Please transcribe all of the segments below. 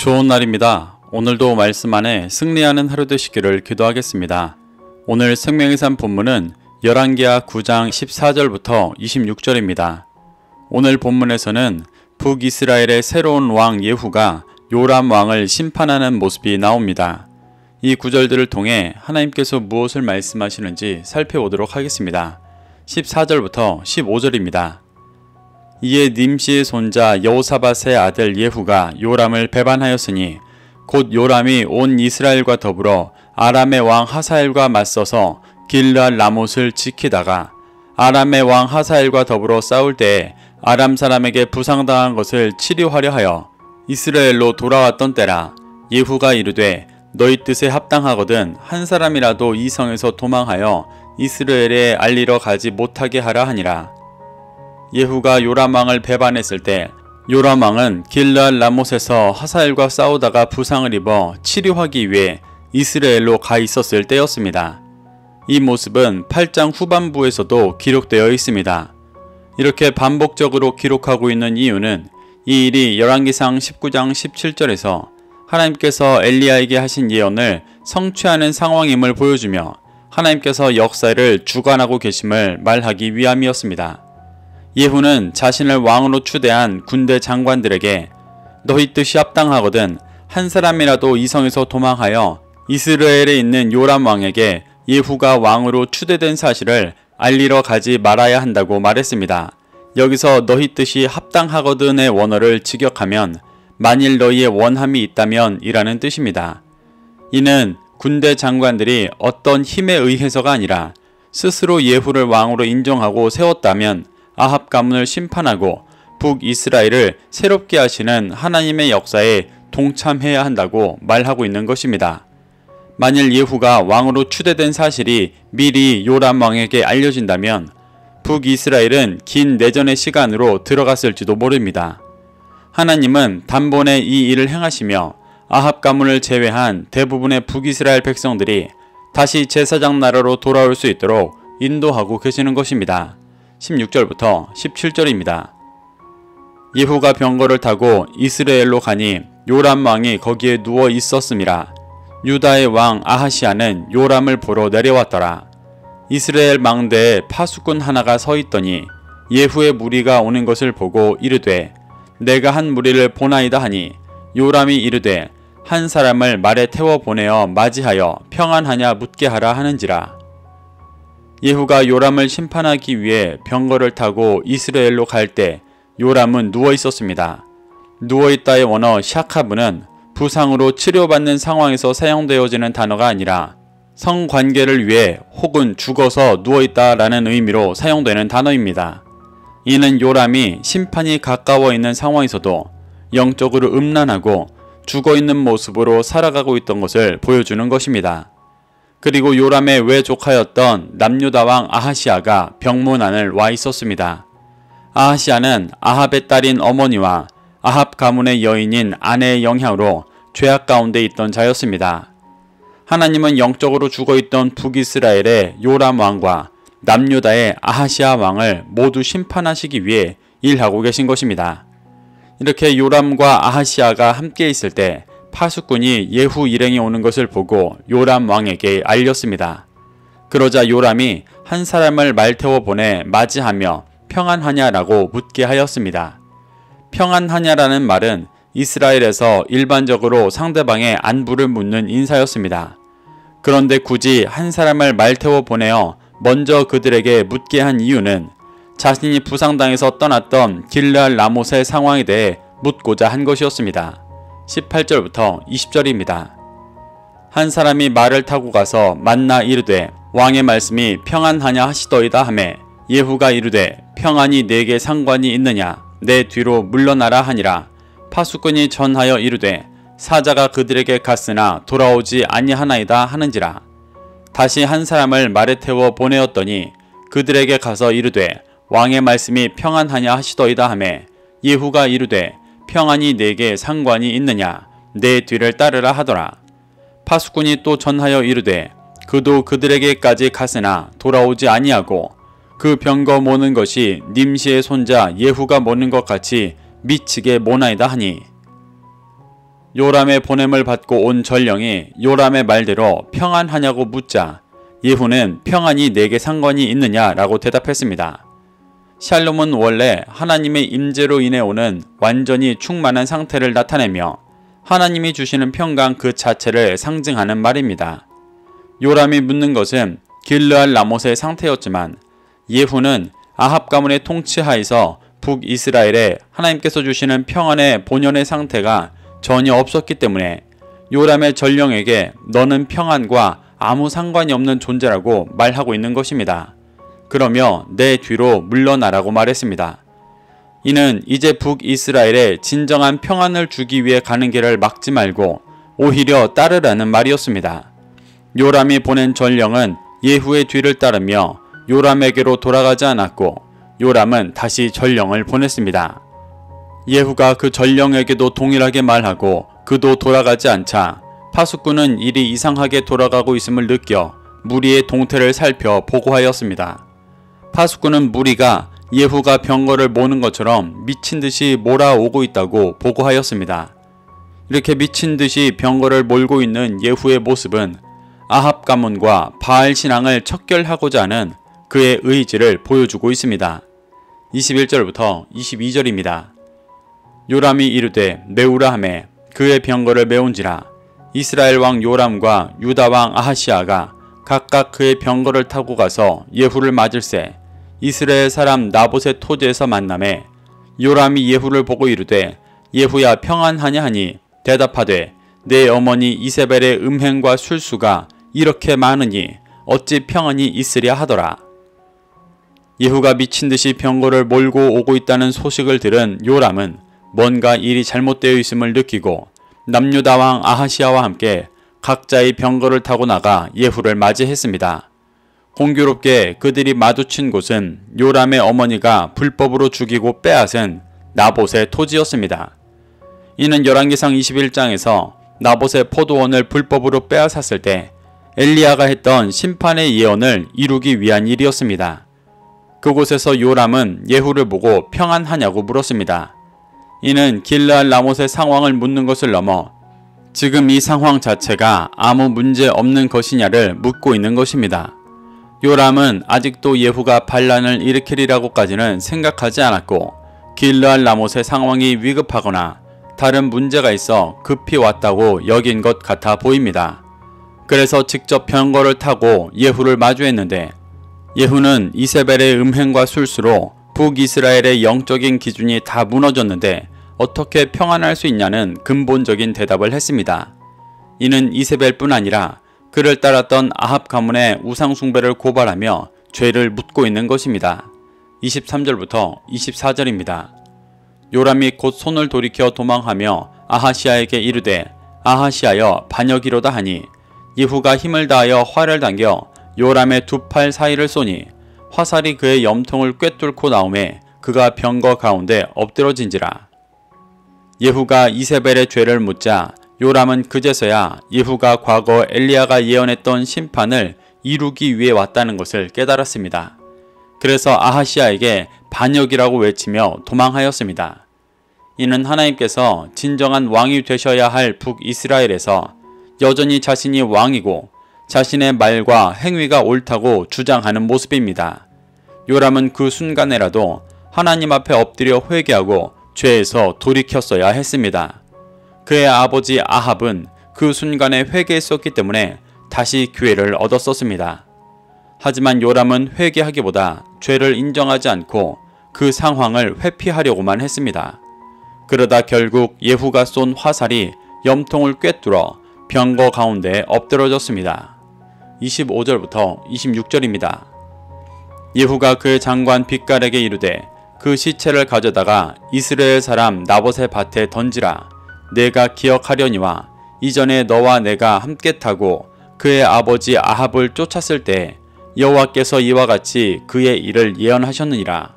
좋은 날입니다. 오늘도 말씀 안에 승리하는 하루 되시기를 기도하겠습니다. 오늘 생명의 산 본문은 열왕기하 9장 14절부터 26절입니다. 오늘 본문에서는 북이스라엘의 새로운 왕 예후가 요람 왕을 심판하는 모습이 나옵니다. 이 구절들을 통해 하나님께서 무엇을 말씀하시는지 살펴보도록 하겠습니다. 14절부터 15절입니다. 이에 님시의 손자 여호사밧의 아들 예후가 요람을 배반하였으니 곧 요람이 온 이스라엘과 더불어 아람의 왕 하사엘과 맞서서 길르앗 라못을 지키다가 아람의 왕 하사엘과 더불어 싸울 때에 아람 사람에게 부상당한 것을 치료하려 하여 이스라엘로 돌아왔던 때라. 예후가 이르되 너희 뜻에 합당하거든 한 사람이라도 이 성에서 도망하여 이스라엘에 알리러 가지 못하게 하라 하니라. 예후가 요람 왕을 배반했을 때 요람 왕은 길르앗 라못에서 하사엘과 싸우다가 부상을 입어 치료하기 위해 이스라엘로 가 있었을 때였습니다. 이 모습은 8장 후반부에서도 기록되어 있습니다. 이렇게 반복적으로 기록하고 있는 이유는 이 일이 열왕기상 19장 17절에서 하나님께서 엘리야에게 하신 예언을 성취하는 상황임을 보여주며 하나님께서 역사를 주관하고 계심을 말하기 위함이었습니다. 예후는 자신을 왕으로 추대한 군대 장관들에게 너희 뜻이 합당하거든 한 사람이라도 이 성에서 도망하여 이스라엘에 있는 요람 왕에게 예후가 왕으로 추대된 사실을 알리러 가지 말아야 한다고 말했습니다. 여기서 너희 뜻이 합당하거든의 원어를 직역하면 만일 너희의 원함이 있다면 이라는 뜻입니다. 이는 군대 장관들이 어떤 힘에 의해서가 아니라 스스로 예후를 왕으로 인정하고 세웠다면 아합 가문을 심판하고 북이스라엘을 새롭게 하시는 하나님의 역사에 동참해야 한다고 말하고 있는 것입니다. 만일 예후가 왕으로 추대된 사실이 미리 요람 왕에게 알려진다면 북이스라엘은 긴 내전의 시간으로 들어갔을지도 모릅니다. 하나님은 단번에 이 일을 행하시며 아합 가문을 제외한 대부분의 북이스라엘 백성들이 다시 제사장 나라로 돌아올 수 있도록 인도하고 계시는 것입니다. 16절부터 17절입니다. 예후가 병거를 타고 이스라엘로 가니 요람 왕이 거기에 누워 있었음이라. 유다의 왕 아하시아는 요람을 보러 내려왔더라. 이스라엘 망대에 파수꾼 하나가 서 있더니 예후의 무리가 오는 것을 보고 이르되 내가 한 무리를 보나이다 하니 요람이 이르되 한 사람을 말에 태워 보내어 맞이하여 평안하냐 묻게 하라 하는지라. 예후가 요람을 심판하기 위해 병거를 타고 이스라엘로 갈 때 요람은 누워 있었습니다. 누워있다의 원어 샤카브는 부상으로 치료받는 상황에서 사용되어지는 단어가 아니라 성관계를 위해 혹은 죽어서 누워있다라는 의미로 사용되는 단어입니다. 이는 요람이 심판이 가까워 있는 상황에서도 영적으로 음란하고 죽어있는 모습으로 살아가고 있던 것을 보여주는 것입니다. 그리고 요람의 외조카였던 남유다 왕 아하시아가 병문안을 와 있었습니다. 아하시아는 아합의 딸인 어머니와 아합 가문의 여인인 아내의 영향으로 죄악 가운데 있던 자였습니다. 하나님은 영적으로 죽어있던 북이스라엘의 요람 왕과 남유다의 아하시아 왕을 모두 심판하시기 위해 일하고 계신 것입니다. 이렇게 요람과 아하시아가 함께 있을 때 파수꾼이 예후 일행이 오는 것을 보고 요람 왕에게 알렸습니다. 그러자 요람이 한 사람을 말 태워 보내 맞이하며 평안하냐라고 묻게 하였습니다. 평안하냐라는 말은 이스라엘에서 일반적으로 상대방의 안부를 묻는 인사였습니다. 그런데 굳이 한 사람을 말 태워 보내어 먼저 그들에게 묻게 한 이유는 자신이 부상당해서 떠났던 길르앗 라못의 상황에 대해 묻고자 한 것이었습니다. 18절부터 20절입니다. 한 사람이 말을 타고 가서 만나 이르되 왕의 말씀이 평안하냐 하시더이다 하매 예후가 이르되 평안이 내게 상관이 있느냐 내 뒤로 물러나라 하니라. 파수꾼이 전하여 이르되 사자가 그들에게 갔으나 돌아오지 아니하나이다 하는지라. 다시 한 사람을 말에 태워 보내었더니 그들에게 가서 이르되 왕의 말씀이 평안하냐 하시더이다 하매 예후가 이르되 평안이 내게 상관이 있느냐 내 뒤를 따르라 하더라. 파수꾼이 또 전하여 이르되 그도 그들에게까지 갔으나 돌아오지 아니하고 그 병거 모는 것이 님시의 손자 예후가 모는 것 같이 미치게 모나이다 하니 요람의 보냄을 받고 온 전령이 요람의 말대로 평안하냐고 묻자 예후는 평안이 내게 상관이 있느냐라고 대답했습니다. 샬롬은 원래 하나님의 임재로 인해 오는 완전히 충만한 상태를 나타내며 하나님이 주시는 평강 그 자체를 상징하는 말입니다. 요람이 묻는 것은 길르알 라못의 상태였지만 예후는 아합 가문의 통치하에서 북이스라엘에 하나님께서 주시는 평안의 본연의 상태가 전혀 없었기 때문에 요람의 전령에게 너는 평안과 아무 상관이 없는 존재라고 말하고 있는 것입니다. 그러며 내 뒤로 물러나라고 말했습니다. 이는 이제 북이스라엘에 진정한 평안을 주기 위해 가는 길을 막지 말고 오히려 따르라는 말이었습니다. 요람이 보낸 전령은 예후의 뒤를 따르며 요람에게로 돌아가지 않았고 요람은 다시 전령을 보냈습니다. 예후가 그 전령에게도 동일하게 말하고 그도 돌아가지 않자 파수꾼은 일이 이상하게 돌아가고 있음을 느껴 무리의 동태를 살펴 보고하였습니다. 파수꾼은 무리가 예후가 병거를 모는 것처럼 미친듯이 몰아오고 있다고 보고하였습니다. 이렇게 미친듯이 병거를 몰고 있는 예후의 모습은 아합 가문과 바알 신앙을 척결하고자 하는 그의 의지를 보여주고 있습니다. 21절부터 22절입니다. 요람이 이르되 메우라 하매 그의 병거를 메운지라. 이스라엘 왕 요람과 유다 왕 아하시아가 각각 그의 병거를 타고 가서 예후를 맞을세 이스라엘 사람 나봇의 토지에서 만나매 요람이 예후를 보고 이르되 예후야 평안하냐 하니 대답하되 내 어머니 이세벨의 음행과 술수가 이렇게 많으니 어찌 평안이 있으랴 하더라. 예후가 미친듯이 병거를 몰고 오고 있다는 소식을 들은 요람은 뭔가 일이 잘못되어 있음을 느끼고 남유다 왕 아하시아와 함께 각자의 병거를 타고 나가 예후를 맞이했습니다. 공교롭게 그들이 마주친 곳은 요람의 어머니가 불법으로 죽이고 빼앗은 나봇의 토지였습니다. 이는 열왕기상 21장에서 나봇의 포도원을 불법으로 빼앗았을 때 엘리야가 했던 심판의 예언을 이루기 위한 일이었습니다. 그곳에서 요람은 예후를 보고 평안하냐고 물었습니다. 이는 길르알 라못의 상황을 묻는 것을 넘어 지금 이 상황 자체가 아무 문제 없는 것이냐를 묻고 있는 것입니다. 요람은 아직도 예후가 반란을 일으키리라고까지는 생각하지 않았고 길르알 라못의 상황이 위급하거나 다른 문제가 있어 급히 왔다고 여긴 것 같아 보입니다. 그래서 직접 병거를 타고 예후를 마주했는데 예후는 이세벨의 음행과 술수로 북이스라엘의 영적인 기준이 다 무너졌는데 어떻게 평안할 수 있냐는 근본적인 대답을 했습니다. 이는 이세벨뿐 아니라 그를 따랐던 아합 가문의 우상숭배를 고발하며 죄를 묻고 있는 것입니다. 23절부터 24절입니다. 요람이 곧 손을 돌이켜 도망하며 아하시아에게 이르되 아하시아여 반역이로다 하니 예후가 힘을 다하여 활을 당겨 요람의 두 팔 사이를 쏘니 화살이 그의 염통을 꿰뚫고 나오매 그가 병거 가운데 엎드러진지라. 예후가 이세벨의 죄를 묻자 요람은 그제서야 예후가 과거 엘리야가 예언했던 심판을 이루기 위해 왔다는 것을 깨달았습니다. 그래서 아하시아에게 반역이라고 외치며 도망하였습니다. 이는 하나님께서 진정한 왕이 되셔야 할 북이스라엘에서 여전히 자신이 왕이고 자신의 말과 행위가 옳다고 주장하는 모습입니다. 요람은 그 순간에라도 하나님 앞에 엎드려 회개하고 죄에서 돌이켰어야 했습니다. 그의 아버지 아합은 그 순간에 회개했었기 때문에 다시 기회를 얻었었습니다. 하지만 요람은 회개하기보다 죄를 인정하지 않고 그 상황을 회피하려고만 했습니다. 그러다 결국 예후가 쏜 화살이 염통을 꿰뚫어 병거 가운데 엎드러졌습니다. 25절부터 26절입니다. 예후가 그의 장관 빗갈에게 이르되 그 시체를 가져다가 이스라엘 사람 나봇의 밭에 던지라. 내가 기억하려니와 이전에 너와 내가 함께 타고 그의 아버지 아합을 쫓았을 때 여호와께서 이와 같이 그의 일을 예언하셨느니라.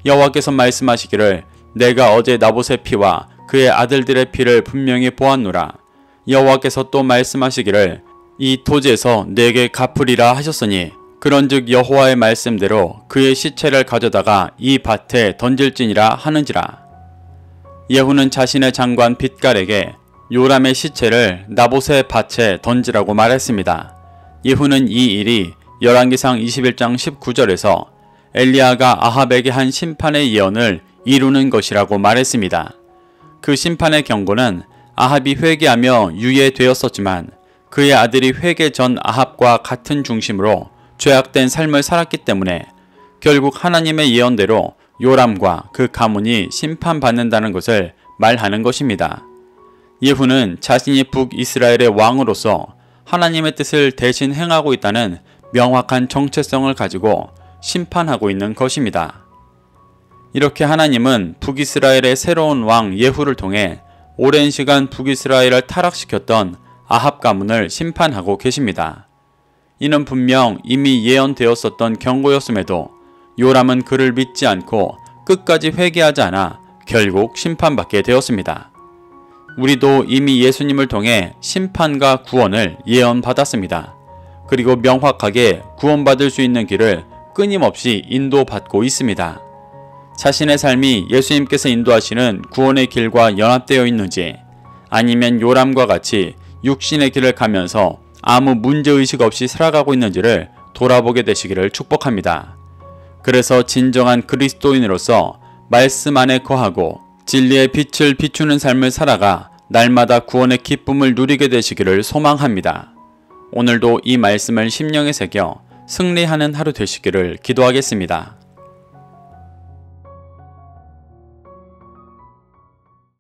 여호와께서 말씀하시기를 내가 어제 나봇의 피와 그의 아들들의 피를 분명히 보았노라. 여호와께서 또 말씀하시기를 이 토지에서 내게 갚으리라 하셨으니 그런즉 여호와의 말씀대로 그의 시체를 가져다가 이 밭에 던질지니라 하는지라. 예후는 자신의 장관 빗갈에게 요람의 시체를 나봇의 밭에 던지라고 말했습니다. 예후는 이 일이 열왕기상 21장 19절에서 엘리야가 아합에게 한 심판의 예언을 이루는 것이라고 말했습니다. 그 심판의 경고는 아합이 회개하며 유예되었었지만 그의 아들이 회개 전 아합과 같은 중심으로 죄악된 삶을 살았기 때문에 결국 하나님의 예언대로 요람과 그 가문이 심판받는다는 것을 말하는 것입니다. 예후는 자신이 북이스라엘의 왕으로서 하나님의 뜻을 대신 행하고 있다는 명확한 정체성을 가지고 심판하고 있는 것입니다. 이렇게 하나님은 북이스라엘의 새로운 왕 예후를 통해 오랜 시간 북이스라엘을 타락시켰던 아합 가문을 심판하고 계십니다. 이는 분명 이미 예언되었었던 경고였음에도 요람은 그를 믿지 않고 끝까지 회개하지 않아 결국 심판받게 되었습니다. 우리도 이미 예수님을 통해 심판과 구원을 예언받았습니다. 그리고 명확하게 구원받을 수 있는 길을 끊임없이 인도받고 있습니다. 자신의 삶이 예수님께서 인도하시는 구원의 길과 연합되어 있는지, 아니면 요람과 같이 육신의 길을 가면서 아무 문제의식 없이 살아가고 있는지를 돌아보게 되시기를 축복합니다. 그래서 진정한 그리스도인으로서 말씀 안에 거하고 진리의 빛을 비추는 삶을 살아가 날마다 구원의 기쁨을 누리게 되시기를 소망합니다. 오늘도 이 말씀을 심령에 새겨 승리하는 하루 되시기를 기도하겠습니다.